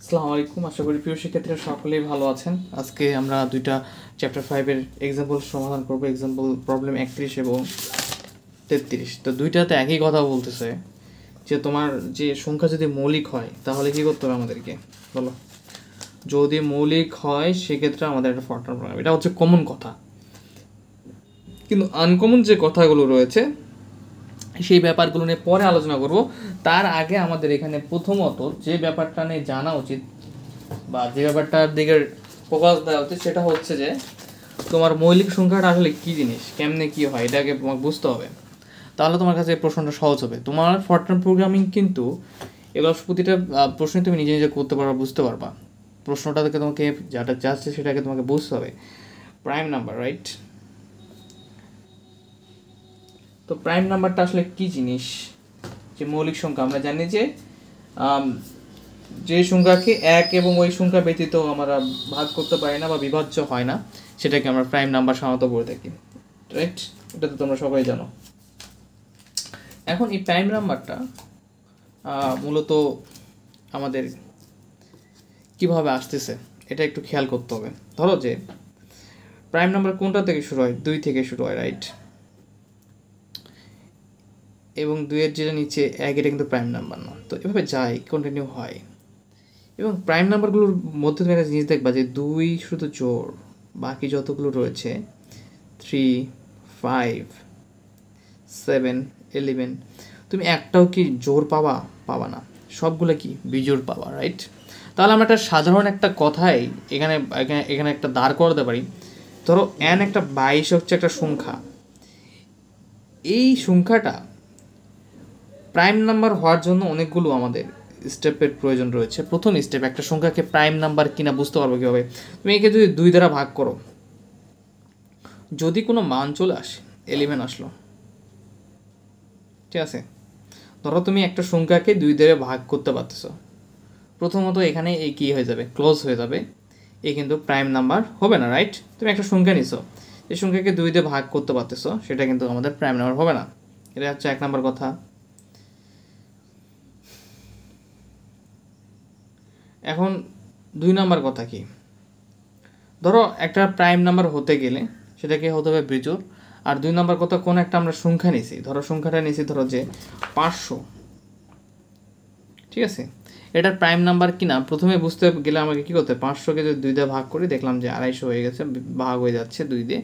আসসালামু আলাইকুম, আশা করি প্রিয় শিক্ষার্থীরা সকলেই ভালো আছেন। আজকে আমরা দুইটা চ্যাপ্টার 5-এর এক্সাম্পল সমাধান করব, এক্সাম্পল প্রবলেম 31 এবং 33। তো দুইটাতে একই কথা বলতেছে যে তোমার যে সংখ্যা যদি মৌলিক হয় তাহলে কি করতে হবে আমাদেরকে বলো। যদি মৌলিক হয় সেক্ষেত্রে আমাদের একটা ফর্মুলা প্রোগ্রাম, এটা হচ্ছে কমন কথা। কিন্তু আনকমন যে কথাগুলো রয়েছে সেই ব্যাপারগুলো নিয়ে পরে আলোচনা করব। তার আগে আমাদের এখানে প্রথমত যে ব্যাপারটা নিয়ে জানা উচিত বা যে ব্যাপারটার দিকে ফোকাস দেওয়া উচিত সেটা হচ্ছে যে তোমার মৌলিক সংখ্যাটা আসলে কী জিনিস, কেমনে কী হয়, এটাকে তোমাকে বুঝতে হবে। তাহলে তোমার কাছে এই প্রশ্নটা সহজ হবে। তোমার ফরট্রান প্রোগ্রামিং কিন্তু এগুলো প্রতিটা প্রশ্নে তুমি নিজে নিজে করতে পারবা, বুঝতে পারবা। প্রশ্নটা থেকে তোমাকে যেটা চাচ্ছে সেটাকে তোমাকে বুঝতে হবে। Prime number, right? তো প্রাইম নাম্বারটা আসলে কী জিনিস? যে মৌলিক সংখ্যা আমরা জানি যে সংখ্যাকে এক এবং ওই সংখ্যা ব্যতীত আমরা ভাগ করতে পারি না বা বিভাজ্য হয় না, সেটাকে আমরা প্রাইম নাম্বার সাধারণত বলে থাকি, রাইট? এটা তো তোমরা সবাই জানো। এখন এই প্রাইম নাম্বারটা মূলত আমাদের কিভাবে আসতেছে এটা একটু খেয়াল করতে হবে। ধরো যে প্রাইম নাম্বার কোনটা থেকে শুরু হয়? 2 থেকে শুরু হয়, রাইট? এবং 2-এর যেটা নিচে 1, এটা কিন্তু প্রাইম নাম্বার না। তো এভাবে যায়, কন্টিনিউ হয়। এবং প্রাইম নাম্বারগুলোর মধ্যে তুমি একটা জিনিস দেখবা যে 2 শুধু জোড়, বাকি যতগুলো রয়েছে 3, 5, 7, 11, তুমি একটাও কি জোড় পাবা না, সবগুলো কি বিজোড় পাবা, রাইট? তাহলে আমরা একটা সাধারণ একটা কথাই এখানে এখানে এখানে একটা দাঁড় করাতে পারি। ধরো n একটা 22 হচ্ছে একটা সংখ্যা। এই সংখ্যাটা প্রাইম নাম্বার হওয়ার জন্য অনেকগুলো আমাদের স্টেপের প্রয়োজন রয়েছে। প্রথম স্টেপ, একটা সংখ্যাকে প্রাইম নাম্বার কিনা বুঝতে পারবো কীভাবে? তুমি একে যদি 2 দ্বারা ভাগ করো, যদি কোনো মান চলে আসে, 11 আসলো, ঠিক আছে? ধরো তুমি একটা সংখ্যাকে 2 দ্বারা ভাগ করতে পারতেছো, প্রথমত এখানে এই কী হয়ে যাবে, ক্লোজ হয়ে যাবে, এ কিন্তু প্রাইম নাম্বার হবে না, রাইট? তুমি একটা সংখ্যা নিছো, এই সংখ্যাকে 2 দিয়ে ভাগ করতে পারতেছো, সেটা কিন্তু আমাদের প্রাইম নাম্বার হবে না। এটা হচ্ছে 1 নাম্বার কথা। এখন 2 নাম্বার কথা কি? ধরো একটা প্রাইম নাম্বার হতে গেলে সেটাকে হতে হবে বিজোড়। আর 2 নাম্বার কথা, কোন একটা আমরা সংখ্যা নিছি, ধরো সংখ্যাটা নিছি ধরো যে 500, ঠিক আছে? এটার প্রাইম নাম্বার কিনা প্রথমে বুঝতে গেলে আমাকে কী করতে হবে? 500কে যদি 2 দিয়ে ভাগ করি, দেখলাম যে 250 হয়ে গেছে, ভাগ হয়ে যাচ্ছে 2 দিয়ে,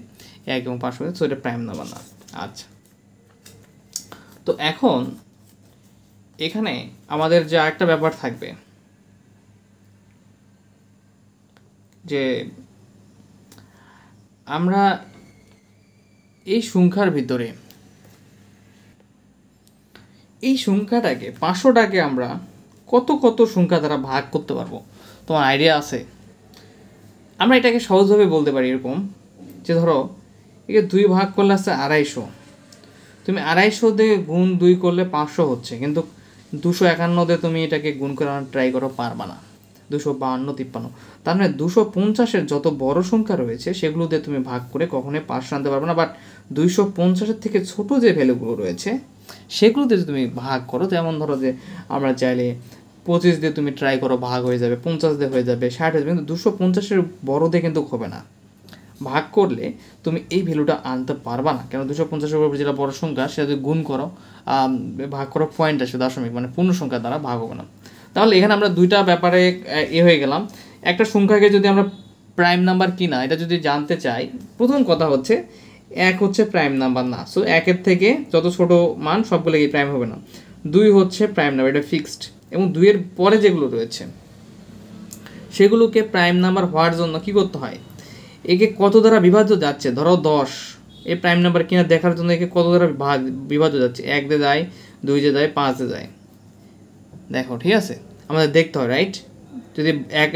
1 এবং 500 হয়ে, তো এটা প্রাইম নাম্বার না। আচ্ছা, তো এখন এখানে আমাদের যে আরেকটা ব্যাপার থাকবে যে আমরা এই সংখ্যার ভিতরে এই সংখ্যাটাকে 500টাকে আমরা কত কত সংখ্যা দ্বারা ভাগ করতে পারবো? তোমার আইডিয়া আছে? আমরা এটাকে সহজভাবে বলতে পারি এরকম যে ধরো একে 2 ভাগ করলে আছে 250, তুমি 250 দিয়ে গুণ 2 করলে 500 হচ্ছে, কিন্তু 251 দিয়ে তুমি এটাকে গুণ করে ট্রাই করো, পারবা না। 252, 53, তার মানে 250-এর যত বড় সংখ্যা রয়েছে সেগুলো দিয়ে তুমি ভাগ করে কখনোই 500 আনতে পারবে না। বাট 250-এর থেকে ছোট যে ভ্যালুগুলো রয়েছে সেগুলো দিয়ে তুমি ভাগ করো, যেমন ধরো যে আমরা চাইলে 25 দিয়ে তুমি ট্রাই করো, ভাগ হয়ে যাবে, 50 দিয়ে হয়ে যাবে, 60 হয়ে যাবে, কিন্তু 250-এর বড় দিয়ে কিন্তু হবে না। ভাগ করলে তুমি এই ভ্যালুটা আনতে পারবা না, কেন 250-এর উপর যেটা বড় সংখ্যা সেটা যদি গুণ করো, ভাগ করো, পয়েন্ট আসবে দশমিক, মানে পূর্ণ সংখ্যা দ্বারা ভাগ হবে না। তাহলে এখানে আমরা দুইটা ব্যাপারে হয়ে গেলাম। একটা সংখ্যাকে যদি আমরা প্রাইম নাম্বার কিনা এটা যদি জানতে চাই, প্রথম কথা হচ্ছে 1 হচ্ছে প্রাইম নাম্বার না। সো 1-এর থেকে যত ছোট মান সবগুলো কি প্রাইম হবে না। 2 হচ্ছে প্রাইম নাম্বার, এটা ফিক্সড। এবং 2-এর পরে যেগুলো রয়েছে সেগুলোকে প্রাইম নাম্বার হওয়ার জন্য কি করতে হয়? একে কত দ্বারা বিভাজ্য যাচ্ছে, ধরো 10, এই প্রাইম নাম্বার কিনা দেখার জন্য একে কত দ্বারা বিভাজ্য যাচ্ছে? 1 দিয়ে যায়, 2 দিয়ে যায়, 5 দিয়ে যায়, দেখো, ঠিক আছে? আমাদের দেখতে হয়, রাইট? যদি 1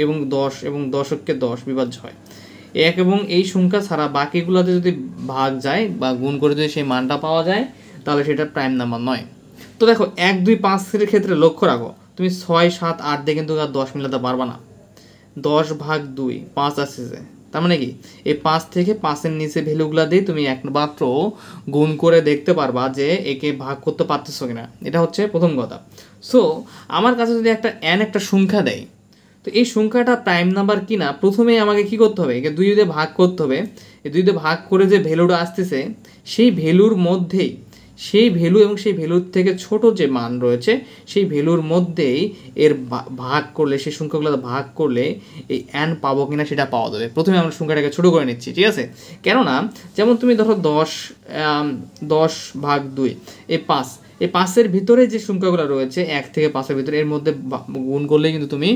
এবং 10 এবং 10কে 10 বিভাজ্য হয়, 1 এবং এই সংখ্যা ছাড়া বাকিগুলোতে যদি ভাগ যায় বা গুণ করে যদি সেই মানটা পাওয়া যায় তাহলে সেটা প্রাইম নাম্বার নয়। তো দেখো 1, 2, 5-এর ক্ষেত্রে লক্ষ্য রাখো, তুমি 6, 7, 8 দিয়ে কিন্তু আর 10 মিলাতে পারবা না। 10 ভাগ 2, 5 আসছে, তার মানে কি এই 5 থেকে 5-এর নিচে ভ্যালুগুলো দিয়ে তুমি একমাত্র গুণ করে দেখতে পারবা যে একে ভাগ করতে পারতেছো কিনা। এটা হচ্ছে প্রথম কথা। সো আমার কাছে যদি একটা একটা সংখ্যা দেয়, তো এই সংখ্যাটা প্রাইম নাম্বার কিনা প্রথমেই আমাকে কি করতে হবে, একে 2 দিয়ে ভাগ করতে হবে। এই 2 দিয়ে ভাগ করে যে ভ্যালুটা আসতেছে সেই ভ্যালুর মধ্যেই, সেই ভ্যালু এবং সেই ভ্যালুর থেকে ছোট যে মান রয়েছে সেই ভ্যালুর মধ্যেই এর ভাগ করলে, সেই সংখ্যাগুলো ভাগ করলে এই n পাবো কিনা সেটা পাওয়া যাবে। প্রথমে আমরা সংখ্যাটাকে ছোট করে নিচ্ছি, ঠিক আছে? কেননা যেমন তুমি ধরো 10 ভাগ 2 এই 5, এই 5-এর ভিতরে যে সংখ্যাগুলো রয়েছে 1 থেকে 5-এর ভিতরে, এর মধ্যে গুণ করলেই কিন্তু তুমি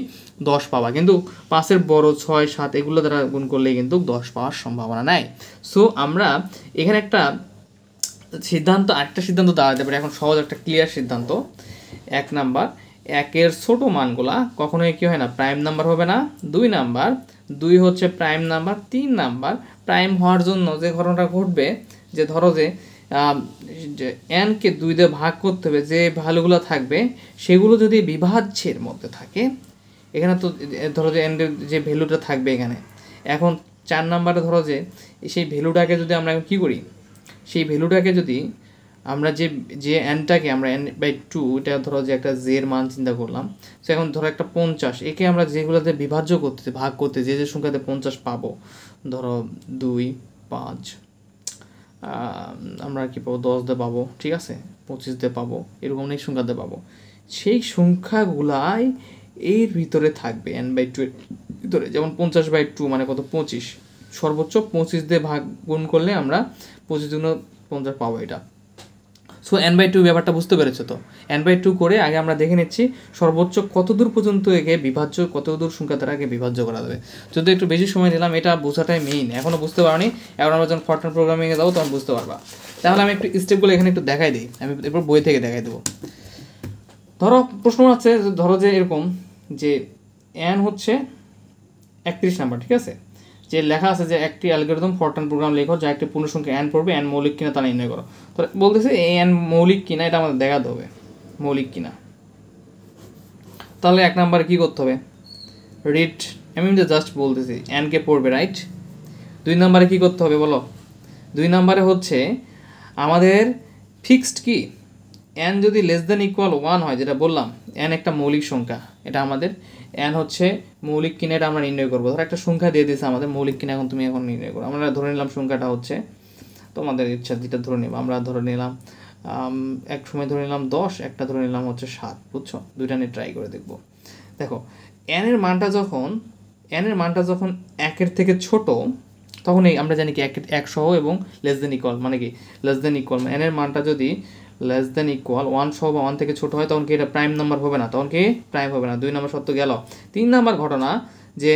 10 পাবা। কিন্তু 5-এর বড় 6, 7 এগুলো দ্বারা গুণ করলেই কিন্তু 10 পাওয়ার সম্ভাবনা নাই। সো আমরা এখানে একটা সিদ্ধান্ত দাঁড়াতে পারে। এখন সহজ একটা ক্লিয়ার সিদ্ধান্ত। 1 নাম্বার, 1-এর ছোট মানগুলা কখনোই কি হয় না, প্রাইম নাম্বার হবে না। 2 নাম্বার, 2 হচ্ছে প্রাইম নাম্বার। 3 নাম্বার, প্রাইম হওয়ার জন্য যে ঘটনাটা ঘটবে, যে ধরো যে n-কে 2 দিয়ে ভাগ করতে হবে, যে ভ্যালুগুলো থাকবে সেগুলো যদি বিভাজ্যের মধ্যে থাকে, এখানে তো ধরো যে n-এর যে ভ্যালুটা থাকবে এখানে, এখন 4 নাম্বারে ধরো যে সেই ভ্যালুটাকে যদি আমরা কী করি, সেই ভ্যালুটাকে যদি আমরা যে n-টাকে আমরা n/2, এটা ধরো যে একটা z-এর মান চিন্তা করলাম। তো এখন ধরো একটা 50, একে আমরা যেগুলোতে বিভাজ্য করতে, ভাগ করতে, যে সংখ্যাতে 50 পাবো, ধরো 2, 5, আমরা কি পাবো, 10 দিয়ে পাবো, ঠিক আছে, 25 দিয়ে পাবো, এরকম অনেক সংখ্যাতে পাবো। সেই সংখ্যাগুলাই এর ভিতরে থাকবে n/2 এর ভিতরে। যেমন 50/2 মানে কত, 25, সর্বোচ্চ 25 দিয়ে ভাগ গুণ করলে আমরা 25 গুণ 50 পাবো এটা। সো n/2 ব্যাপারটা বুঝতে পেরেছো তো? n/2 করে আগে আমরা দেখে নিচ্ছি সর্বোচ্চ কতদূর পর্যন্ত একে বিভাজ্য, কতদূর সংখ্যা দ্বারা একে বিভাজ্য করা যাবে। যদি একটু বেশি সময় নিলাম, এটা বোঝাটাই মেইন। এখনও বুঝতে পারোনি, এখন আমরা যখন ফরট্রান প্রোগ্রামিংয়ে যাবো তখন বুঝতে পারবা। তাহলে আমি একটু স্টেপগুলো এখানে একটু দেখাই দিই, আমি এরপর বই থেকে দেখাই দেবো। ধরো প্রশ্ন আছে, ধরো যে এরকম যে n হচ্ছে 31 নাম্বার, ঠিক আছে, যে লেখা আছে যে একটি অ্যালগরিদম ফরট্রান প্রোগ্রাম লেখো যা একটি পূর্ণ সংখ্যা n পড়বে, n মৌলিক কিনা তা নির্ণয় করো। তো বলতেছে এই n মৌলিক কিনা এটা আমাদের দেখাতে হবে, মৌলিক কিনা। তাহলে 1 নাম্বারে কী করতে হবে, রিড, আমি জাস্ট বলতেছি n কে পড়বে, রাইট। 2 নাম্বারে কী করতে হবে বলো? 2 নাম্বারে হচ্ছে আমাদের ফিক্সড কি, n যদি <= 1 হয়, যেটা বললাম n একটা মৌলিক সংখ্যা, এটা আমাদের n হচ্ছে মৌলিক কিনা এটা আমরা নির্ণয় করবো। ধর একটা সংখ্যা দিয়ে দিয়েছে আমাদের মৌলিক কিনা, এখন তুমি এখন নির্ণয় করো। আমরা ধরে নিলাম সংখ্যাটা হচ্ছে, তোমাদের ইচ্ছা যেটা ধরে নেব, আমরা ধরে নিলাম এক সময় ধরে নিলাম 10, একটা ধরে নিলাম হচ্ছে 7, বুঝছো? দুইটা নিয়ে ট্রাই করে দেখবো। দেখো n এর মানটা যখন 1-এর থেকে ছোট, তখন এই আমরা জানি কি 1 সহ এবং <= মানে কি n এর মানটা যদি <=1 সহ বা 1 থেকে ছোট হয়, তখন কি এটা প্রাইম নাম্বার হবে না, তখন কি প্রাইম হবে না। 2 নাম্বার সত্য গেল। 3 নাম্বার ঘটনা, যে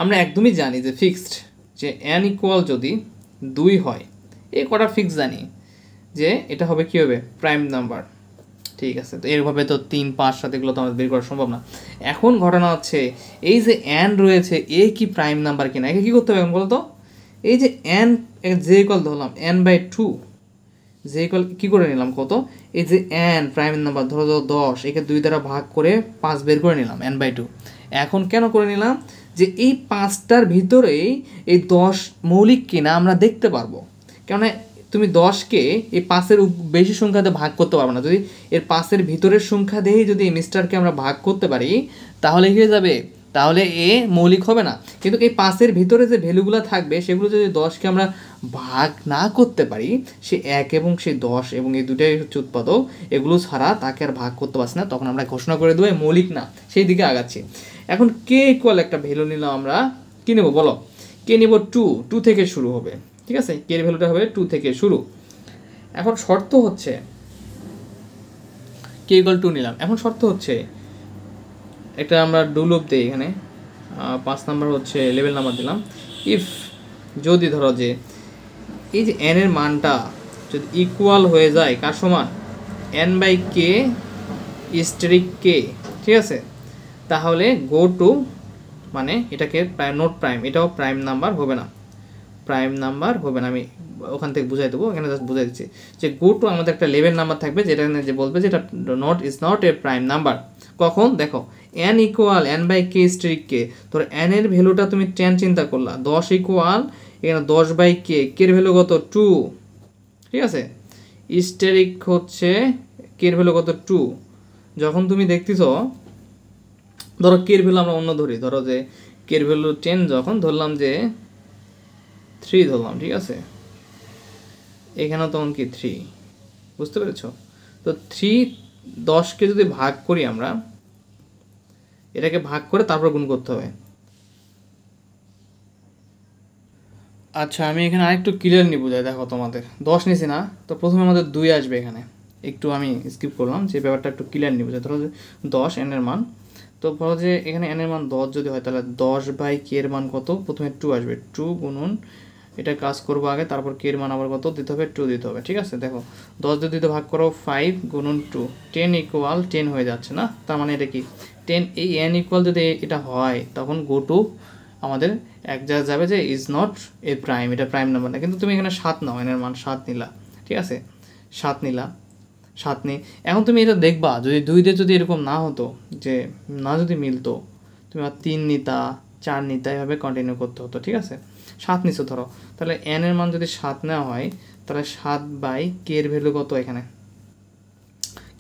আমরা একদমই জানি যে ফিক্সড, যে n যদি 2 হয়, এই কটা ফিক্স জানি যে এটা হবে কি হবে, প্রাইম নাম্বার, ঠিক আছে। তো এরভাবে তো 3, 5, 7 এগুলো তো আমাদের বের করা সম্ভব না। এখন ঘটনা হচ্ছে এই যে n রয়েছে, এ কি প্রাইম নাম্বার কিনা, একে কী করতে হবে এখন বলো তো? এই যে n যে ধরলাম n/2, যে কী করে নিলাম কত, এই যে n প্রাইম নাম্বার ধরো 10, একে 2 দ্বারা ভাগ করে 5 বের করে নিলাম n/2। এখন কেন করে নিলাম, যে এই 5টার ভিতরেই এই 10 মৌলিক কিনা আমরা দেখতে পারবো। কেননা তুমি 10-কে এই 5-এর বেশি সংখ্যাতে ভাগ করতে পারবে না। যদি এর 5-এর ভিতরের সংখ্যা দিয়েই যদি এই মিস্টারকে আমরা ভাগ করতে পারি, তাহলে কি হয়ে যাবে, তাহলে এ মৌলিক হবে না। কিন্তু এই 5-এর ভিতরে যে ভ্যালুগুলো থাকবে, সেগুলো যদি 10-কে আমরা ভাগ না করতে পারি, সে 1 এবং সে 10 এবং এই দুটাই হচ্ছে উৎপাদক, এগুলো ছাড়া তাকে আর ভাগ করতে পারছি না, তখন আমরা ঘোষণা করে দেবো মৌলিক না। সেই দিকে আগাচ্ছি। এখন কে ইকুয়াল একটা ভ্যালু নিলাম আমরা, কী নেব বলো? কে নেব 2 থেকে শুরু হবে, ঠিক আছে, কে এর ভ্যালুটা হবে 2 থেকে শুরু। এখন শর্ত হচ্ছে কে = 2 নিলাম। এখন শর্ত হচ্ছে একটা আমরা ডু লুপ দিই এখানে, 5 নাম্বার হচ্ছে লেভেল নাম্বার দিলাম। ইফ যদি ধরো যে এই যে n এর মানটা যদি ইকুয়াল হয়ে যায় কার সমান, n/k * k, ঠিক আছে, তাহলে গো টু, মানে এটাকে নোট প্রাইম, এটাও প্রাইম নাম্বার হবে না, আমি ওখান থেকে বুঝাই দেবো, এখানে জাস্ট বুঝাই দিচ্ছি যে গো টু আমাদের একটা লেভেল নাম্বার থাকবে, যেটা যে বলবে যে এটা is not a prime number. কখন দেখো n = n/k * k, তোর n এর ভ্যালুটা তুমি 10 চিন্তা করলা, 10 = এখানে 10/k, কে এর ভ্যালু কত 2, ঠিক আছে, হচ্ছে কে এর ভ্যালু কত 2। যখন তুমি দেখতেছো ধরো কের ভ্যালু আমরা অন্য ধরি, ধরো যে কের ভ্যালু 10 যখন ধরলাম যে 3 ধরলাম, ঠিক আছে, এখানেও তখন কি 3, বুঝতে পেরেছো? তো 3 10কে যদি ভাগ করি আমরা, এটাকে ভাগ করে তারপর গুণ করতে হবে। আচ্ছা আমি এখানে আরেকটু ক্লিয়ারলি বোঝাই, দেখো তোমাদের 10 নিছি না, তো প্রথমে আমাদের 2 আসবে এখানে, একটু আমি স্কিপ করলাম যে ব্যাপারটা একটু ক্লিয়ারলি বোঝাই। ধরো যে 10 এন এর মান, তো ধরো যে এখানে এন এর মান 10 যদি হয় তাহলে 10 বাই কে এর মান কত, প্রথমে 2 আসবে, 2 গুণন এটা কাজ করবো আগে, তারপর কে এর মান আবার কত দিতে হবে, 2 দিতে হবে, ঠিক আছে। দেখো 10 দিয়ে 2 ভাগ করো 5 গুণন 2, 10 ইকুয়াল 10 হয়ে যাচ্ছে না, তার মানে এটা কি 10, এই এন ইকুয়াল যদি এটা হয় তখন গো টু আমাদের এক জায়গায় যাবে যে ইজ নট এ প্রাইম, এটা প্রাইম নাম্বার না। কিন্তু তুমি এখানে 7 নাও, এনের মান 7 নিলা, ঠিক আছে, 7 নিলা, 7 নেই। এখন তুমি এটা দেখবা যদি 2 দিয়ে যদি এরকম না হতো, যে না যদি মিলতো, তুমি আর 3 নিতা, 4 নিতা, এভাবে কন্টিনিউ করতে হতো, ঠিক আছে। 7 নিছো ধরো, তাহলে এন এর মান যদি 7 নেওয়া হয় তাহলে 7 বাই কে এর ভ্যালু কত, এখানে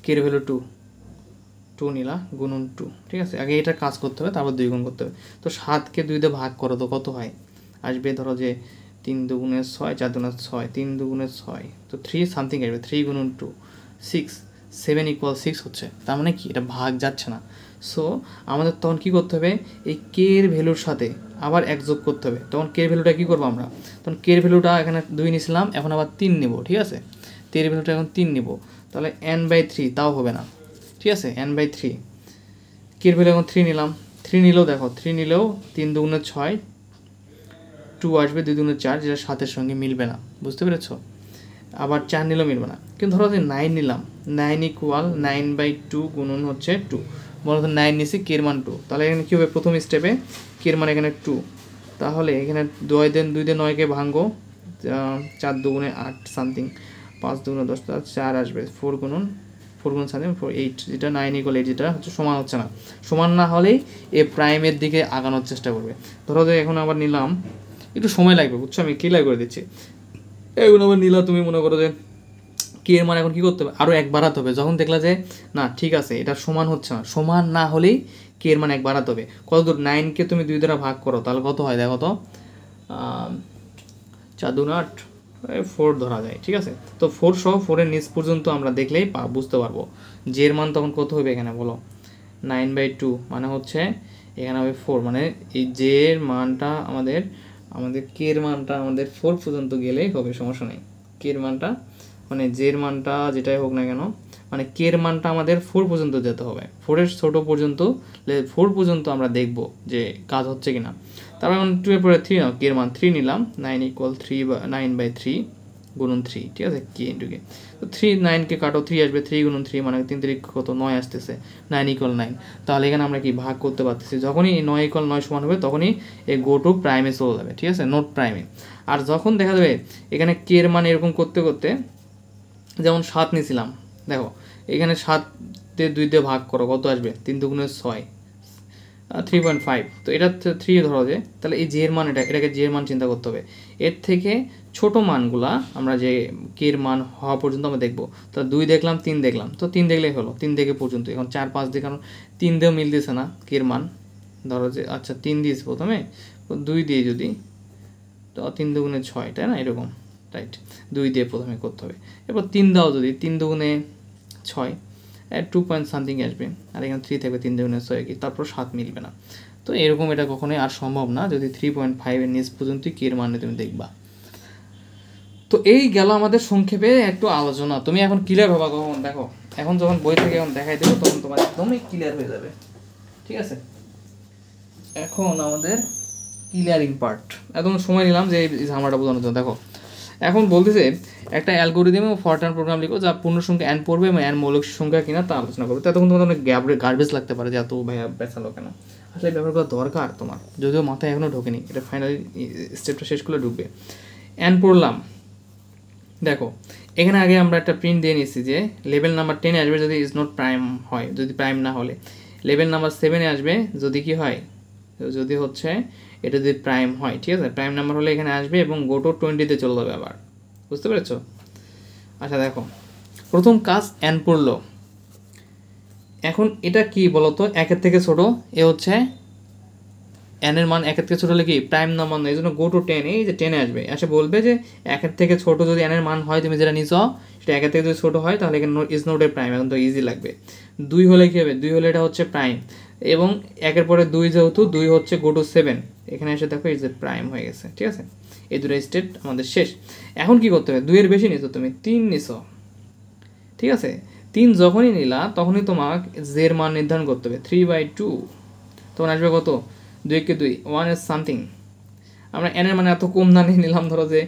কে এর ভ্যালু 2 নিলা গুণন 2, ঠিক আছে। আগে এটা কাজ করতে হবে, তারপর 2 গুণ করতে হবে। তো 7কে 2 দিয়ে ভাগ করো তো কত হয়, আসবে ধরো যে 3 দুগুণে 6, 4 দুগুণে 6, 3 দুগুণে 6, তো 3 সামথিং আসবে, 3 গুণন 2 6, 7 ইকুয়াল 6 হচ্ছে, তার মানে কি এটা ভাগ যাচ্ছে না। সো আমাদের তখন কী করতে হবে, এই কে এর ভ্যালুর সাথে আবার এক যোগ করতে হবে। তখন কে এর ভ্যালুটা কী করবো আমরা, তখন কে এর ভ্যালুটা এখানে 2 নিয়েছিলাম, এখন আবার 3 নেব, ঠিক আছে, কে এর ভ্যালুটা এখন 3 নেব, তাহলে n/3 তাও হবে না, ঠিক আছে, n/3 কে এর ভ্যালু এখন 3 নিলাম, 3 নিলেও দেখো 3 নিলেও 3 দুগুণে 6, 2 আসবে, 2 দুগুণে 4, যেটা 7-এর সঙ্গে মিলবে না, বুঝতে পেরেছো। আবার 4 নিলেও মিলবে না। কিন্তু ধরো যে 9 নিলাম, 9 ইকুয়াল 9/2 গুণন হচ্ছে 2, বলো তো 9 নিছি, কে এর মান 2, তাহলে এখানে কী হবে, প্রথম স্টেপে কে এর মান এখানে 2, তাহলে এখানে 2 দিয়ে 9কে ভাঙো, 4 দুগুণে 8 সামথিং, 5 দুগুণে 10, 4 আসবে, 4 গুণন সামথিং 4 8, যেটা 9 ইকুয়াল 8, যেটা হচ্ছে সমান হচ্ছে না। সমান না হলেই এ প্রাইমের দিকে আগানোর চেষ্টা করবে। ধরো যে এখন আবার নিলাম, একটু সময় লাগবে, বুঝছো, আমি ক্লিয়ার করে দিচ্ছি। এখন আবার নিলা, তুমি মনে করো যে কে এর মান এখন কী করতে হবে, আরও 1 বাড়াতে হবে। যখন দেখলা যে না ঠিক আছে এটা সমান হচ্ছে না, সমান না হলেই কে এর মান 1 বাড়াতে হবে। কত দূর, 9কে তুমি 2 দ্বারা ভাগ করো, তাহলে কত হয় দেখো তো, 4 2 8, 4 ধরা যায়, ঠিক আছে। তো 4 সহ 4-এর নিচ পর্যন্ত আমরা দেখলেই বুঝতে পারবো যে এর মান তখন কত হবে, এখানে বলো 9/2 মানে হচ্ছে এখানে হবে 4, মানে এই যে এর মানটা আমাদের কে এর মানটা আমাদের 4 পর্যন্ত গেলেই হবে, সমস্যা নেই। কে এর মানটা মানে যে এর মানটা যেটাই হোক না কেন, মানে কে এর মানটা আমাদের 4 পর্যন্ত যেতে হবে, 4-এর ছোটো পর্যন্ত, 4 পর্যন্ত আমরা দেখব যে কাজ হচ্ছে কি না। তারপর 2 এর পরে 3 নাও, কে এর মান 3 নিলাম, 9 ইকুয়াল 9/3 গুণন 3, ঠিক আছে, কে ইন্টু কে। তো 3 9কে কাটো, 3 আসবে, 3 গুণন 3 মানে 3 3 কত, 9 আসতেছে, 9 ইকুয়াল 9। তাহলে এখানে আমরা কি ভাগ করতে পারতেছি, যখনই 9 ইকুয়াল 9 সমান হবে তখনই এই গো টু প্রাইমে চলে যাবে, ঠিক আছে, নোট প্রাইমে। আর যখন দেখা যাবে এখানে কে এর মান এরকম করতে করতে, যেমন 7 নিয়েছিলাম, দেখো এখানে 7 দিয়ে 2 দিয়ে ভাগ করো, কত আসবে, 3 দুগুণে 6, 3.5, তো এটা 3 ধরো যে, তাহলে এই যে এর মান এটাকে যে এর মান চিন্তা করতে হবে। এর থেকে ছোট মানগুলা আমরা যে কে এর মান হওয়া পর্যন্ত আমরা দেখবো। তো 2 দেখলাম, 3 দেখলাম, তো 3 দেখলেই হলো, 3 দেখে পর্যন্ত। এখন 4 5 দিয়ে, কারণ 3 দিয়েও মিলতেছে না কে এর মান, ধরো যে আচ্ছা 3 দিয়েছি প্রথমে, 2 দিয়ে যদি, তো 3 দুগুণে 6, তাই না, এরকম, রাইট, 2 দিয়ে প্রথমে করতে হবে। এরপর 3 দাও, যদি 3 দুগুণে 6, 2 পয়েন্ট সামথিং আসবে, আর এখানে 3 থাকবে, 3 দুগুণে 6 কি, তারপর 7 মিলবে না। তো এরকম এটা কখনোই আর সম্ভব না যদি 3.5-এর নিচ পর্যন্তই কে এর মানে তুমি দেখবা। তো এই গেল আমাদের সংক্ষেপে একটু আলোচনা। তুমি এখন ক্লিয়ার হবা কখন, দেখো এখন যখন বই থেকে এখন দেখাই দেবো তখন তোমার একদমই ক্লিয়ার হয়ে যাবে, ঠিক আছে। এখন আমাদের ক্লিয়ারিং পার্ট, একদম সময় নিলাম যে এই ঝামেলাটা বোঝানোর জন্য। দেখো এখন বলতেছে একটা অ্যালগোরিদম ও ফরট্রান প্রোগ্রাম লিখো যা পূর্ণ সংখ্যা n পড়বে এবং n মৌলিক সংখ্যা কিনা তা আলোচনা করবে। তো তখন তোমাদের অনেক গার্বেজ লাগতে পারে যে এত ভাইয়া বেসালো কেন, আসলে ব্যাপারগুলো দরকার তোমার, যদিও মাথায় এখনও ঢোকেনি, এটা ফাইনালি স্টেপটা শেষ করলে ঢুকবে। n পড়লাম, দেখো এখানে আগে আমরা একটা প্রিন্ট দিয়ে নিচ্ছি যে লেভেল নাম্বার 10 আসবে যদি ইজ নট প্রাইম হয়, যদি প্রাইম না হলে। লেভেল নাম্বার 7 আসবে যদি কি হয়, যদি হচ্ছে এটা যদি প্রাইম হয়, ঠিক আছে, প্রাইম নাম্বার হলে এখানে আসবে এবং গো টু 20-তে চলে যাবে আবার, বুঝতে পেরেছো। আচ্ছা দেখো প্রথম কাজ n পড়লো, এখন এটা কি বলতো, একের থেকে ছোট, এ হচ্ছে এন এর মান একের থেকে ছোট হলে কি প্রাইম নাম্বার না, এই জন্য গো টু 10, এই যে 10 আসবে, এসে বলবে যে একের থেকে ছোট যদি এন এর মান হয় তুমি যেটা নিছ সেটা একের থেকে যদি ছোট হয় তাহলে এখানে ইজ নট এ প্রাইম, এখন তো ইজি লাগবে। 2 হলে কী হবে, 2 হলে এটা হচ্ছে প্রাইম, এবং একের পরে 2 যেহেতু 2 হচ্ছে গো টু 7, এখানে এসে দেখো ইজ এ প্রাইম হয়ে গেছে। ঠিক আছে, এই দুটো স্টেট আমাদের শেষ। এখন কি করতে হবে, 2 এর বেশি নিছো তুমি, 3 নিছো। ঠিক আছে, 3 যখনই নিলা তখনই তোমাকে জের মান নির্ধারণ করতে হবে, 3/2, তখন আসবে কত, 2 কে 2, 1 ইজ সামথিং। আমরা এন এর মানে এত কম না নিয়ে নিলাম, ধরো যে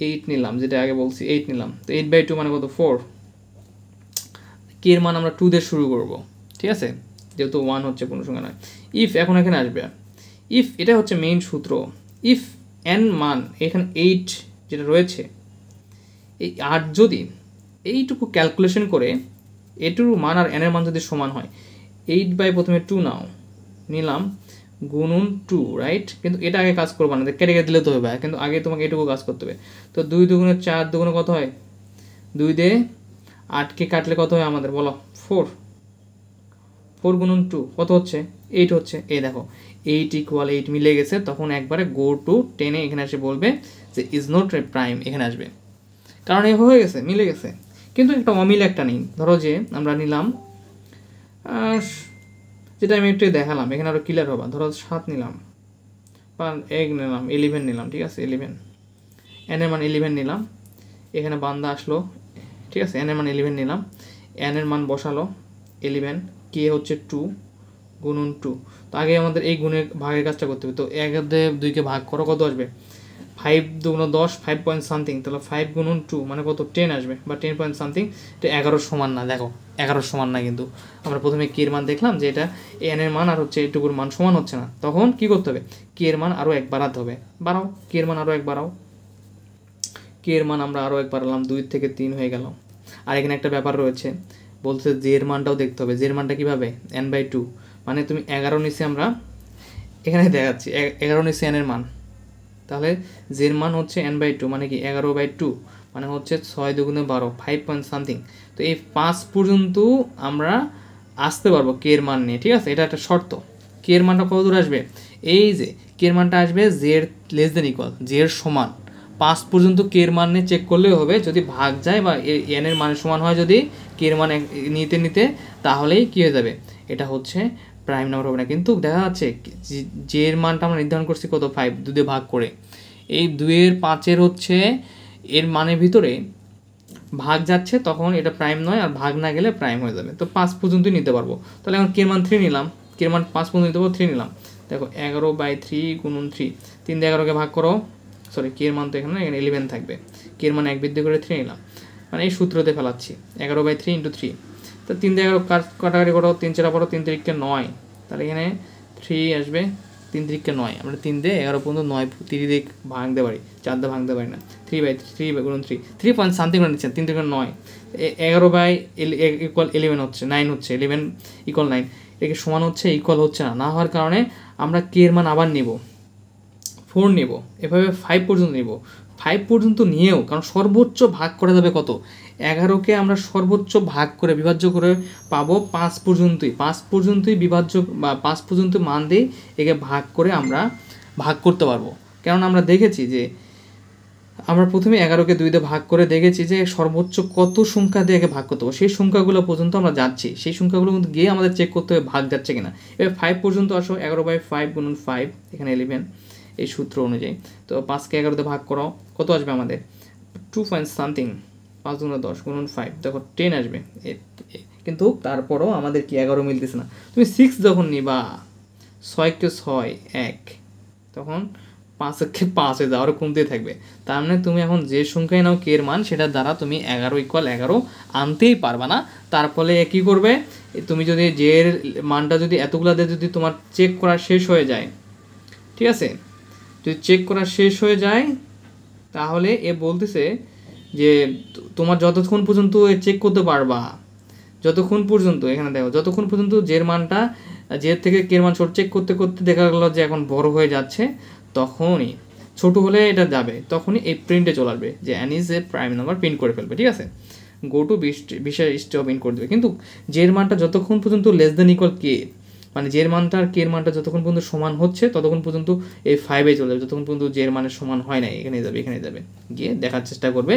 8 নিলাম, যেটা আগে বলছি 8 নিলাম, তো 8/2 মানে কত 4। কে এর মান আমরা 2 দিয়ে শুরু করব। ঠিক আছে, যেহেতু 1 হচ্ছে কোনো সংখ্যা নয়। ইফ, এখন এখানে আসবে ইফ, এটা হচ্ছে মেইন সূত্র। ইফ এন মান এখানে 8 যেটা রয়েছে, এই 8 যদি এইটুকু ক্যালকুলেশন করে এটুকু মান আর এনের মান যদি সমান হয়, 8 প্রথমে 2 নাও, নিলাম, গুণন 2, রাইট? কিন্তু এটা আগে কাজ করবা না, কেটে কেটে দিলে তো হবে, কিন্তু আগে তোমাকে এটুকু কাজ করতে হবে। তো 2 দুগুণে 4, দুগুণে কত হয়, 2 দিয়ে 8কে কাটলে কত হয় আমাদের বলো, 4। 4 গুণন 2 কত হচ্ছে, 8 হচ্ছে। এই দেখো 8 = 8 মিলে গেছে, তখন একবারে গো টু 10 এখানে এসে বলবে যে ইজ নট এ প্রাইম, এখানে আসবে, কারণ এ হয়ে গেছে, মিলে গেছে। কিন্তু একটা অমিল একটা নেই, ধরো যে আমরা নিলাম, যেটা আমি একটু দেখালাম, এখানে আরও ক্লিয়ার হবা, ধরো 7 নিলাম, 1 নিলাম, 11 নিলাম। ঠিক আছে, 11, এন এর মান 11 নিলাম, এখানে বান্দা আসলো। ঠিক আছে, এন এর মান 11 নিলাম, এন এর মান বসালো 11, কে হচ্ছে 2, গুণন 2। তো আগে আমাদের এই গুণের ভাগের কাজটা করতে হবে। তো 1 দিয়ে 2কে ভাগ করো, কত আসবে, 5 দুগুণ 10, 5 পয়েন্ট সামথিং, তাহলে 5 গুণন 2 মানে কত, 10 আসবে, বা 10 পয়েন্ট সামথিং। এটা 11 সমান না, দেখো 11 সমান না, কিন্তু আমরা প্রথমে কে এর মান দেখলাম যে এটা এন এর মান আর হচ্ছে এইটুকুর মান সমান হচ্ছে না, তখন কি করতে হবে, কে এর মান আরও 1 বাড়াতে হবে, বাড়াও, কে এর মান আরও 1 বাড়াও, কে এর মান আমরা আরও 1 বাড়ালাম, 2 থেকে 3 হয়ে গেল। আর এখানে একটা ব্যাপার রয়েছে, বলছে যে এর মানটাও দেখতে হবে, যে এর মানটা কীভাবে, n/2, মানে তুমি 11 নিচে, আমরা এখানে দেখাচ্ছি 11 নিচে এন এর মান, তাহলে জের মান হচ্ছে n/2, মানে কি 11/2, মানে হচ্ছে 6 দুগুণে 12, 5 পয়েন্ট সামথিং। তো এই 5 পর্যন্ত আমরা আসতে পারবো কে এর মান নিয়ে। ঠিক আছে, এটা একটা শর্ত। কে এর মানটা কত দূর আসবে, এই যে কে এর মানটা আসবে জের লেস দেন ইকুয়াল, জের সমান 5 পর্যন্ত কে এর মান নিয়ে চেক করলেও হবে, যদি ভাগ যায় বা এন এর মানের সমান হয়, যদি কে এর মান নিতে নিতে, তাহলেই কী হয়ে যাবে, এটা হচ্ছে প্রাইম নাম্বার হবে না। কিন্তু দেখা যাচ্ছে যে এর মানটা আমরা নির্ধারণ করছি কত, 5, 2 দিয়ে ভাগ করে, এই 2/5 হচ্ছে এর মানের ভিতরে ভাগ যাচ্ছে, তখন এটা প্রাইম নয়, আর ভাগ না গেলে প্রাইম হয়ে যাবে। তো 5 পর্যন্তই নিতে পারবো। তাহলে এখন কে এর মান 3 নিলাম, কে এর মান 5 পর্যন্ত নিতে পারবো, 3 নিলাম। দেখো 11/3 গুণন 3, 3 দিয়ে 11কে ভাগ করো, সরি কে এর মান তো এখানে 11 থাকবে, কে এর মান 1 বৃদ্ধি করে 3 নিলাম, মানে এই সূত্রতে ফেলাচ্ছি 11/3 × 3। তো 3 দিয়ে 11 কাটাকাটি করো, 3 4 পড়ো, 3 3 9, তাহলে এখানে 3 আসবে, 3 3 9, আমরা 3 দিয়ে 11 পর্যন্ত 9 3 দিয়ে ভাঙতে পারি, 4 দিয়ে ভাঙতে পারি না। 3/3 গুণন 3 পয়েন্ট সামথিং করে নিচ্ছেন, 3 3 9, 11/11 হচ্ছে 9 হচ্ছে, 11 = 9, একে সমান হচ্ছে, ইকুয়াল হচ্ছে না, না হওয়ার কারণে আমরা কে এর মান আবার নেব, 4 নেব, এভাবে 5 পর্যন্ত নেব। 5 পর্যন্ত নিয়েও, কারণ সর্বোচ্চ ভাগ করা যাবে কত, 11কে আমরা সর্বোচ্চ ভাগ করে বিভাজ্য করে পাবো 5 পর্যন্তই, 5 পর্যন্তই বিভাজ্য বা 5 পর্যন্ত মান দিয়ে একে ভাগ করে আমরা ভাগ করতে পারবো। কারণ আমরা দেখেছি যে আমরা প্রথমে 11কে 2 দিয়ে ভাগ করে দেখেছি যে সর্বোচ্চ কত সংখ্যা দিয়ে একে ভাগ করতে পারবো, সেই সংখ্যাগুলো পর্যন্ত আমরা যাচ্ছি, সেই সংখ্যাগুলো কিন্তু গিয়ে আমাদের চেক করতে হবে ভাগ যাচ্ছে কিনা। এবার 5 পর্যন্ত আসো, 11/5 গুণন 5, এখানে 11, এই সূত্র অনুযায়ী। তো 5কে 11 দিয়ে ভাগ করো, কত আসবে আমাদের, 2 পয়েন্ট সামথিং, 5 গুণ 10 গুণন 5, দেখো 10 আসবে। কিন্তু তারপরও আমাদের কি 11 মিলতেছে না। তুমি 6 যখন নিবা, 6কে 6 1, তখন 5কে 5 হয়ে যাও, আরও কমতেই থাকবে। তার মানে তুমি এখন যে সংখ্যায় নাও কে এর মান, সেটার দ্বারা তুমি 11 = 11 আনতেই পারবা না। তার ফলে কী করবে, তুমি যদি যে এর মানটা যদি এতগুলা দিয়ে যদি তোমার চেক করা শেষ হয়ে যায়, ঠিক আছে, যদি চেক করা শেষ হয়ে যায়, তাহলে এ বলতেছে যে তোমার যতক্ষণ পর্যন্ত চেক করতে পারবা, যতক্ষণ পর্যন্ত, এখানে দেখো, যতক্ষণ পর্যন্ত জের মানটা জের থেকে কের মান ছোট চেক করতে করতে দেখা গেলো যে এখন বড় হয়ে যাচ্ছে, তখনই ছোট হলে এটা যাবে, তখনই এই প্রিন্টে চলে আসবে যে an is a prime number, print করে ফেলবে। ঠিক আছে, গো টু বিশের স্টপ ইন করে দেবে। কিন্তু জের মানটা যতক্ষণ পর্যন্ত লেস দেন ইকুয়াল কে, মানে জের মানটা আর কের মানটা যতক্ষণ পর্যন্ত সমান হচ্ছে ততক্ষণ পর্যন্ত এই 5-এ চলে যাবে, যতক্ষণ পর্যন্ত জের মানের সমান হয় না এখানে যাবে গিয়ে দেখার চেষ্টা করবে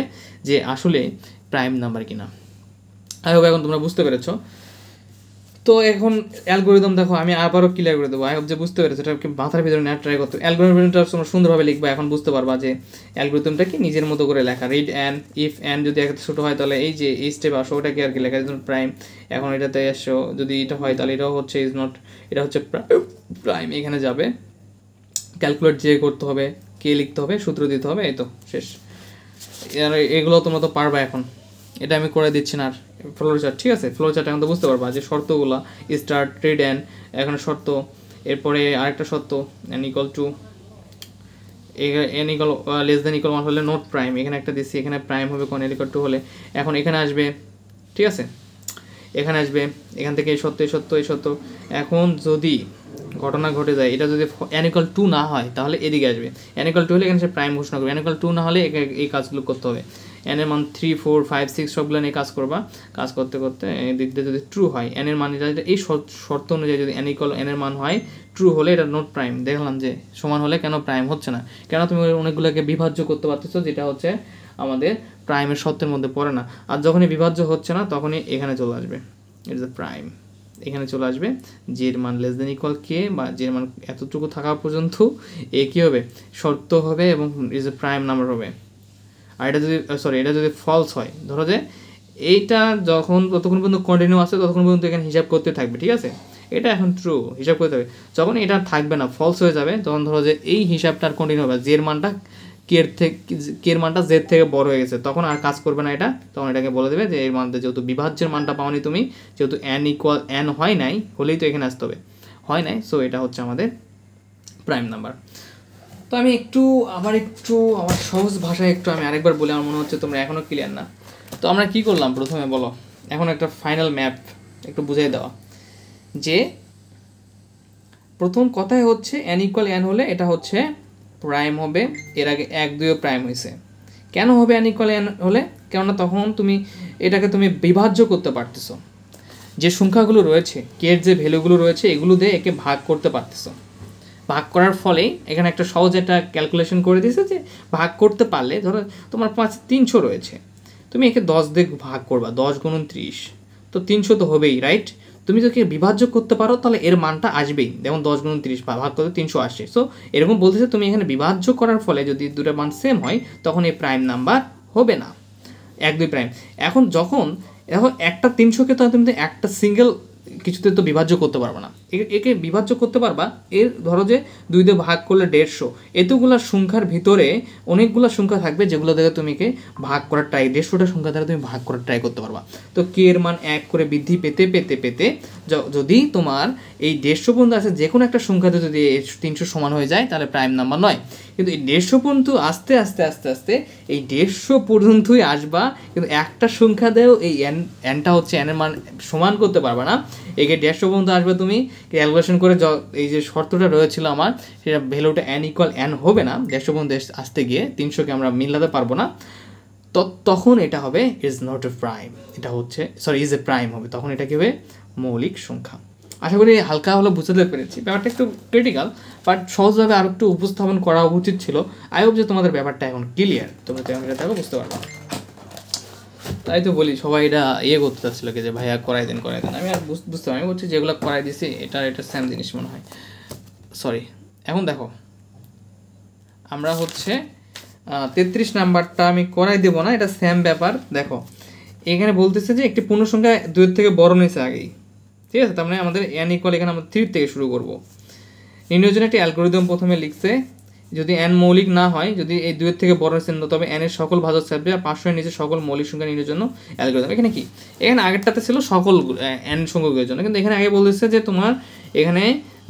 যে আসলে প্রাইম নাম্বার কিনা। আই হোপ এখন তোমরা বুঝতে পেরেছো। তো এখন অ্যালগোরিদম দেখো আমি আবারও ক্লিয়ার করে দেবো। আই হোপ যে বুঝতে পেরেছো, এটাকে মাথার ভিতরে না ট্রাই করতে। অ্যালগোরিদমটা তোমরা সুন্দরভাবে লিখবা, এখন বুঝতে পারবা যে অ্যালগোরিদমটা কি নিজের মতো করে লেখা। রিড অ্যান, ইফ অ্যান যদি একটা ছোটো হয় তাহলে এই যে এই স্টেপ আসো ওটাকে আর কি লেখা প্রাইম। এখন এটাতে এসো যদি এটা হয় তাহলে এটাও হচ্ছে ইজ নট, এটা হচ্ছে প্রাইম, এখানে যাবে। ক্যালকুলেট যে করতে হবে, কে লিখতে হবে, সূত্র দিতে হবে, এই তো শেষ। আর এগুলো তোমরা তো পারবা। এখন এটা আমি করে দিচ্ছি না আর ফ্লো চার্ট, ঠিক আছে? ফ্লো চার্ট এখন তো বুঝতে পারবা যে শর্তগুলো স্টার্ট ট্রেড অ্যান্ড এখানে শর্ত, এরপরে আরেকটা শর্ত N equal to N equal less than equal 1 হলে নট প্রাইম, এখানে একটা দিচ্ছি, এখানে প্রাইম হবে কোন এন ইকুয়াল 2 হলে। এখন এখানে আসবে, ঠিক আছে, এখানে আসবে, এখান থেকে এই সত্য এই সত্য এই সত্য। এখন যদি ঘটনা ঘটে যায় এটা যদি এন ইকুয়াল 2 না হয় তাহলে এদিকে আসবে, এন ইকুয়াল 2 হলে এখানে সে প্রাইম ঘোষণা করবে, এন ইকুয়াল 2 না হলে এই কাজগুলো করতে হবে। এন এর মান 3, 4, 5, 6 সবগুলো নিয়ে কাজ করবা, কাজ করতে করতে এদিক দিয়ে যদি ট্রু হয় এন এর মান, এটা এই শর্ত অনুযায়ী যদি এন ইকুয়াল এন এর মান হয় ট্রু হলে এটা নট প্রাইম। দেখলাম যে সমান হলে কেন প্রাইম হচ্ছে না, কেন তুমি অনেকগুলোকে বিভাজ্য করতে পারতেছো যেটা হচ্ছে আমাদের প্রাইমের শর্তের মধ্যে পড়ে না। আর যখনই বিভাজ্য হচ্ছে না তখনই এখানে চলে আসবে ইটস এ প্রাইম, এখানে চলে আসবে জের মান লেস দেন ইকুয়াল কে, বা জের মান এতটুকু থাকা পর্যন্ত এ কী হবে, শর্ত হবে এবং ইজ এ প্রাইম নাম্বার হবে। আর এটা যদি এটা যদি ফলস হয়, ধরো যে এইটা যখন ততক্ষণ পর্যন্ত কন্টিনিউ আসে ততক্ষণ পর্যন্ত এখানে হিসাব করতে থাকবে, ঠিক আছে? এটা এখন ট্রু, হিসাব করতে হবে। যখন এটা থাকবে না, ফলস হয়ে যাবে, তখন ধরো যে এই হিসাবটা আর কন্টিনিউ হবে, জের মানটা কের মানটা জের থেকে বড় হয়ে গেছে, তখন আর কাজ করবে না এটা, তখন এটাকে বলে দেবে যে এর মানটা যেহেতু বিভাজ্যের মানটা পাওনি তুমি, যেহেতু এন ইকুয়াল এন হয় নাই, হলেই তো এখানে আসতে হবে, হয় নাই, সো এটা হচ্ছে আমাদের প্রাইম নাম্বার। তো আমি একটু আমার সহজ ভাষায় একটু আমি আরেকবার বলে, আমার মনে হচ্ছে তোমরা এখনও ক্লিয়ার না। তো আমরা কি করলাম প্রথমে বলো, এখন একটা ফাইনাল ম্যাপ একটু বুঝিয়ে দেওয়া, যে প্রথম কথাই হচ্ছে এন ইকুয়াল এন হলে এটা হচ্ছে প্রাইম হবে, এর আগে 1, 2 প্রাইম হয়েছে। কেন হবে এন ইকুয়াল এন হলে? কেননা তখন তুমি এটাকে তুমি বিভাজ্য করতে পারতেছো, যে সংখ্যাগুলো রয়েছে কের যে ভ্যালুগুলো রয়েছে এগুলো দিয়ে একে ভাগ করতে পারতেছো। ভাগ করার ফলে এখানে একটা সহজ একটা ক্যালকুলেশন করে দিয়েছে যে ভাগ করতে পারলে, ধরো তোমার 300 রয়েছে, তুমি একে 10 দিয়ে ভাগ করবা, 10 গুণন 30, তো 300 তো হবেই, রাইট? তুমি যদি বিভাজ্য করতে পারো তাহলে এর মানটা আসবেই, যেমন 10 গুণন 30 ভাগ করতে 300 আসে। সো এরকম বলতেছে তুমি এখানে বিভাজ্য করার ফলে যদি দুটো মান সেম হয় তখন এই প্রাইম নাম্বার হবে না, 1, 2 প্রাইম। এখন যখন দেখো একটা 300কে তো তুমি একটা সিঙ্গেল কিছুতে তো বিভাজ্য করতে পারবে না, একে বিভাজ্য করতে পারবা এর ধরো যে 2 দিয়ে ভাগ করলে 150, এতগুলো সংখ্যার ভিতরে অনেকগুলো সংখ্যা থাকবে যেগুলো থেকে তুমি ভাগ করার ট্রাই, 150টা সংখ্যা দ্বারা তুমি ভাগ করার ট্রাই করতে পারবা। তো কে এর মান 1 করে বৃদ্ধি পেতে পেতে পেতে যদি তোমার এই 150 পর্যন্ত আসে, যে কোনো একটা সংখ্যাতে যদি 300 সমান হয়ে যায় তাহলে প্রাইম নাম্বার নয়। কিন্তু এই 150 পর্যন্ত আস্তে আস্তে আস্তে আস্তে এই 150 পর্যন্তই আসবা, কিন্তু একটা সংখ্যা দেও এই এনটা হচ্ছে এনের মান সমান করতে পারবা না, একে 150 পর্যন্ত আসবে, তুমি ক্যালকুলেশন করে এই যে শর্তটা রয়েছিল আমার, সেটা ভ্যালুটা এন ইকুয়াল এন হবে না, 150 পর্যন্ত আসতে গিয়ে 300কে আমরা মিলাতে পারবো না, তখন এটা হবে ইজ নট এ প্রাইম, এটা হচ্ছে ইজ এ প্রাইম হবে, তখন এটা কি হবে, মৌলিক সংখ্যা। আশা করি হালকা হলো বুঝতে পেরেছি, ব্যাপারটা একটু ক্রিটিক্যাল, বাট সহজভাবে আরও একটু উপস্থাপন করা উচিত ছিল। আই হোপ যে তোমাদের ব্যাপারটা এখন ক্লিয়ার, তোমরা তো এটা দেখো বুঝতে পারবো। তাই তো বলি সবাই এটা করতে চাচ্ছিলো কি যে ভাইয়া করাই দেন। আমি আর বুঝতে পারি, আমি বলছি যেগুলো করাই দিছি এটা সেম জিনিস মনে হয়, সরি। এখন দেখো আমরা হচ্ছে 33 নাম্বারটা আমি করাই দেবো না, এটা সেম ব্যাপার। দেখো এখানে বলতেছে যে একটি পূর্ণ সংখ্যা 2 থেকে বড় নিয়েছে আগেই, ঠিক আছে? তার মানে আমাদের এন ইকুয়াল এখানে আমরা 3 থেকে শুরু করবো। নির্ণয়ের জন্য একটি অ্যালগোরিদম প্রথমে লিখছে, যদি এন মৌলিক না হয়, যদি এই 2 থেকে বড় নিচ্ছে তবে এন এর সকল ভাজক থাকবে, আর 500 এর নিচে সকল মৌলিক সংখ্যা নির্ণয়ের জন্য অ্যালগোরিদম। এখানে কি, এখানে আগেরটাতে ছিল সকল এন সংখ্যকের জন্য, কিন্তু এখানে আগে বলতেছে যে তোমার এখানে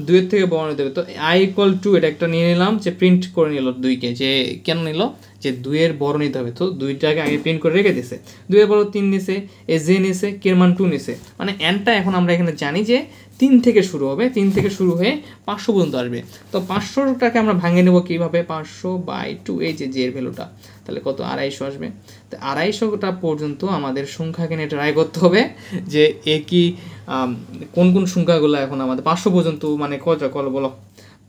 2 থেকে বড় নিতে হবে। তো আই ইকুয়াল টু এটা একটা নিয়ে নিলাম, যে প্রিন্ট করে নিল 2কে, যে কেন নিল, যে 2 এর বড় নিতে হবে, তো 2টাকে আগে প্রিন্ট করে রেখে দিছে, 2 এর বড় 3 নিছে, এ জে নিছে, কে এর মান 2 নিছে, মানে এনটা এখন আমরা এখানে জানি যে 3 থেকে শুরু হবে, 3 থেকে শুরু হয়ে 500 পর্যন্ত আসবে। তো 500টাকে আমরা ভাঙে নেব কীভাবে, 500/2 এই যে এর ভ্যালুটা, তাহলে কত 250 আসবে। তো 250টা পর্যন্ত আমাদের সংখ্যাকে নিয়ে ট্রাই করতে হবে যে একই কোন কোন সংখ্যাগুলো এখন আমাদের 500 পর্যন্ত মানে কত বলো,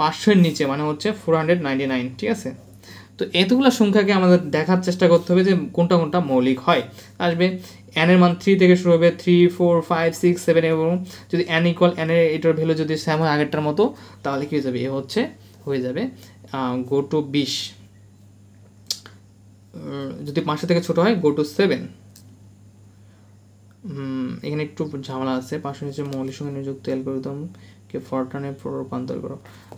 500-এর নিচে মানে হচ্ছে 499, ঠিক আছে। তো এতগুলো সংখ্যাকে আমাদের দেখার চেষ্টা করতে হবে যে কোনটা কোনটা মৌলিক হয়। আসবে n এর মান 3 থেকে শুরু হবে, 3 4 5 6 7, এবং যদি n ইকুয়াল n এর এটার ভ্যালু যদি সেম হয় আগেরটার মতো, তাহলে কী হয়ে যাবে, এ হচ্ছে হয়ে যাবে গো টু 20। যদি 500 থেকে ছোটো হয় গো টু 7। এখানে একটু ঝামেলা আছে, 500 নিচে মৌলিক সংখ্যা নিযুক্ত অ্যালগরিদমকে ফরট্রানে রূপান্তর করো।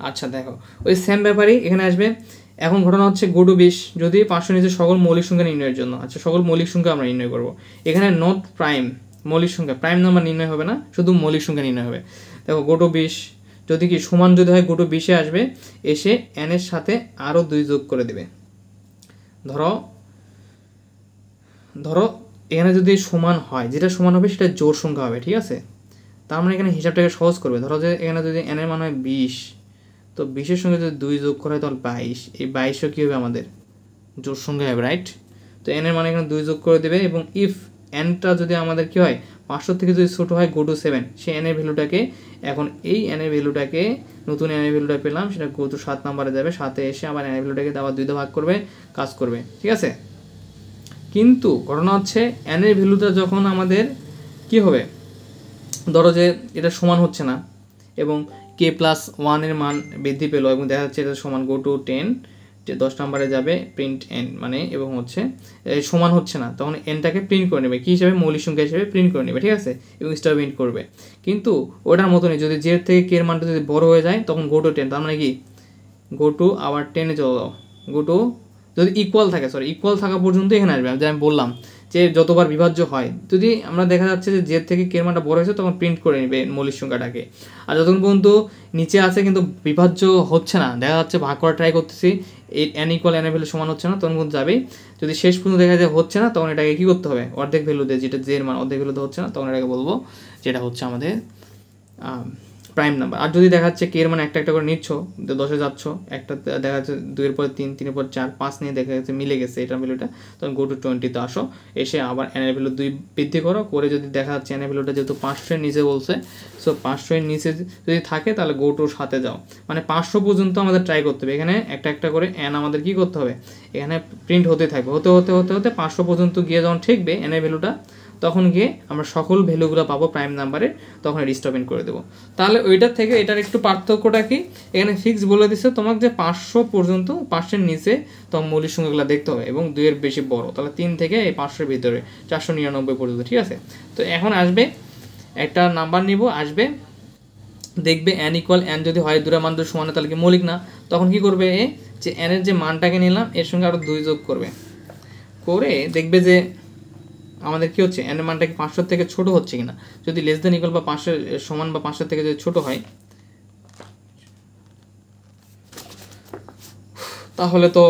আচ্ছা দেখো, ওই সেম ব্যাপারই এখানে আসবে। এখন ঘটনা হচ্ছে গো টু 20 যদি 500 নিচে সকল মৌলিক সংখ্যা নির্ণয়ের জন্য। আচ্ছা, সকল মৌলিক সংখ্যা আমরা নির্ণয় করব। এখানে নট প্রাইম মৌলিক সংখ্যা, প্রাইম নাম্বার নির্ণয় হবে না, শুধু মৌলিক সংখ্যা নির্ণয় হবে। দেখো গো টু 20 যদি কি সমান যদি হয়, গো টু 20-এ আসবে, এসে n এর সাথে আরও 2 যোগ করে দেবে। ধরো এখানে যদি সমান হয়, যেটা সমান হবে সেটা জোড় সংখ্যা হবে, ঠিক আছে। তার মানে এখানে হিসাবটাকে সহজ করবে। ধরো যে এখানে যদি n এর মান হয় 20, তো 20-এর সঙ্গে যদি 2 যোগ করা হয় তাহলে 22, এই 22ও কী হবে আমাদের জোড় সংখ্যা হবে, রাইট। তো n এর মানে এখানে 2 যোগ করে দেবে, এবং ইফ nটা যদি আমাদের কী হয় 500 থেকে যদি ছোটো হয় গো টু 7, সেই n এর ভ্যালুটাকে এখন এই n এর ভ্যালুটাকে নতুন n এর ভ্যালুটা পেলাম, সেটা গো টু 7 নাম্বারে যাবে, 7-এ এসে আবার n এর ভ্যালুটাকে আবার 2 ভাগ করবে, কাজ করবে, ঠিক আছে। কিন্তু ঘটনা হচ্ছে n এর ভ্যালুটা যখন আমাদের কি হবে, ধরো যে এটা সমান হচ্ছে না এবং k+1 এর মান বৃদ্ধি পেলো এবং দেখা যাচ্ছে এটা সমান গো টু 10, যে 10 নম্বরে যাবে প্রিন্ট n মানে, এবং হচ্ছে সমান হচ্ছে না, তখন nটাকে প্রিন্ট করে নেবে কী হিসাবে, মৌলিক সংখ্যা হিসেবে প্রিন্ট করে নেবে, ঠিক আছে, এবং স্টার প্রিন্ট করবে। কিন্তু ওটার মতনই যদি j থেকে k এর মানটা যদি বড় হয়ে যায় তখন গো টু 10, তার মানে কি গো টু আবার 10-এ চলে যাও, গো টু যদি ইকুয়াল থাকে, ইকুয়াল থাকা পর্যন্ত এখানে আসবে। যে আমি বললাম যে যতবার বিভাজ্য হয়, যদি আমরা দেখা যাচ্ছে যে জেড থেকে কে মানটা বড় হয়েছে তখন প্রিন্ট করে নেবে মৌলিক সংখ্যাটাকে। আর যতক্ষণ পর্যন্ত নিচে আছে কিন্তু বিভাজ্য হচ্ছে না, দেখা যাচ্ছে ভাগ করা ট্রাই করতেছি, এই n ইকুয়াল n এর ভ্যালু সমান হচ্ছে না, তখন কিন্তু যাবেই। যদি শেষ পর্যন্ত দেখা যায় হচ্ছে না, তখন এটাকে কী করতে হবে, অর্ধেক ভ্যালু দিয়ে, যেটা জের মান অর্ধেক ভ্যালুতে হচ্ছে না, তখন এটাকে বলবো যেটা হচ্ছে আমাদের প্রাইম নাম্বার। আর যদি দেখা যাচ্ছে কে এর মানে একটা একটা করে নিচ্ছ, 10-এ যাচ্ছ, একটা দেখা যাচ্ছে 2-এর পরে 3, 3-এর পর 4, 5 নিয়ে দেখা যাচ্ছে মিলে গেছে এটার ভ্যালুটা, তখন গো টু 20-তে আসো, এসে আবার n এর ভ্যালু 2 বৃদ্ধি করো, করে যদি দেখা যাচ্ছে n এর ভ্যালুটা যেহেতু 500-এর নিচে বলছে, সো 500-এর নিচে যদি থাকে তাহলে গো টু 7-এ যাও, মানে 500 পর্যন্ত আমাদের ট্রাই করতে হবে। এখানে একটা একটা করে n আমাদের কী করতে হবে, এখানে প্রিন্ট হতে থাকবে, হতে হতে হতে হতে 500 পর্যন্ত গিয়ে যখন ঠিকবে n এর ভ্যালুটা, তখন গিয়ে আমরা সকল ভ্যালুগুলো পাবো প্রাইম নাম্বারে, তখন রিস্টপ ইন করে দেবো। তাহলে ওইটার থেকে এটার একটু পার্থক্যটা কি, এখানে ফিক্স বলে দিচ্ছে তোমাকে যে 500 পর্যন্ত, 500-এর নিচে তখন মৌলিক সংখ্যাগুলো দেখতে হবে এবং 2-এর বেশি বড়, তাহলে 3 থেকে এই 500-এর ভিতরে 499 পর্যন্ত, ঠিক আছে। তো এখন আসবে একটা নাম্বার নিব, আসবে দেখবে n ইকুয়াল n যদি হয় দুটো মান সমান তাহলে কি মৌলিক না, তখন কি করবে যে n এর যে মানটাকে নিলাম এর সঙ্গে আরও 2 যোগ করবে, করে দেখবে যে আমাদের কি হচ্ছে n এর মানটা কি 500 থেকে ছোট হচ্ছে কিনা। যদি লেস দেন ইকুয়াল বা 500 সমান বা 500 থেকে যদি ছোট হয়, তাহলে তো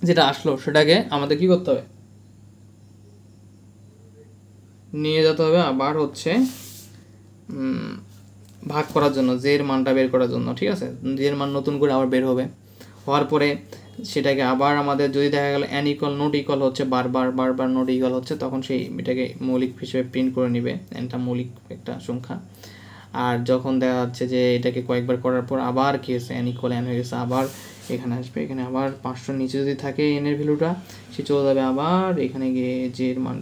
যেটা আসলো সেটাকে আমাদের কি করতে হবে, নিয়ে যেতে হবে আবার হচ্ছে ভাগ করার জন্য, জের মানটা বের করার জন্য, ঠিক আছে। জের মান নতুন করে আবার বের হবে, হওয়ার পরে সেটাকে আবার আমাদের যদি দেখা গেল n ইকুয়াল নট ইকুয়াল হচ্ছে বারবার বারবার নট ইকুয়াল হচ্ছে, তখন সেই এটাকে মৌলিক হিসেবে প্রিন্ট করে নেবে, nটা মৌলিক একটা সংখ্যা। আর যখন দেখা যাচ্ছে যে এটাকে কয়েকবার করার পর আবার কি হয়েছে n ইকুয়াল n হয়ে গেছে, আবার এখানে আসবে, এখানে আবার 500 নিচে যদি থাকে n এর ভ্যালুটা, সে চলে যাবে আবার এখানে গিয়ে জের মান,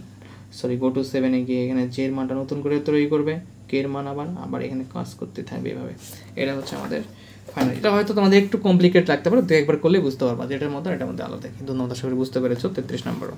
গো টু 7-এ গিয়ে এখানে জের মানটা নতুন করে তৈরি করবে, কে এর মান আবার এখানে কাজ করতে থাকবে এভাবে। এটা হচ্ছে আমাদের ফাইনাল। এটা হয়তো তোমাদের একটু কমপ্লিকেট লাগতে পারে, 2-একবার করলে বুঝতে পারবা যে এটার মধ্যে এটার মধ্যে আলাদা। কিন্তু ধন্যবাদ, আশা করি বুঝতে পেরেছো। 33 নম্বরও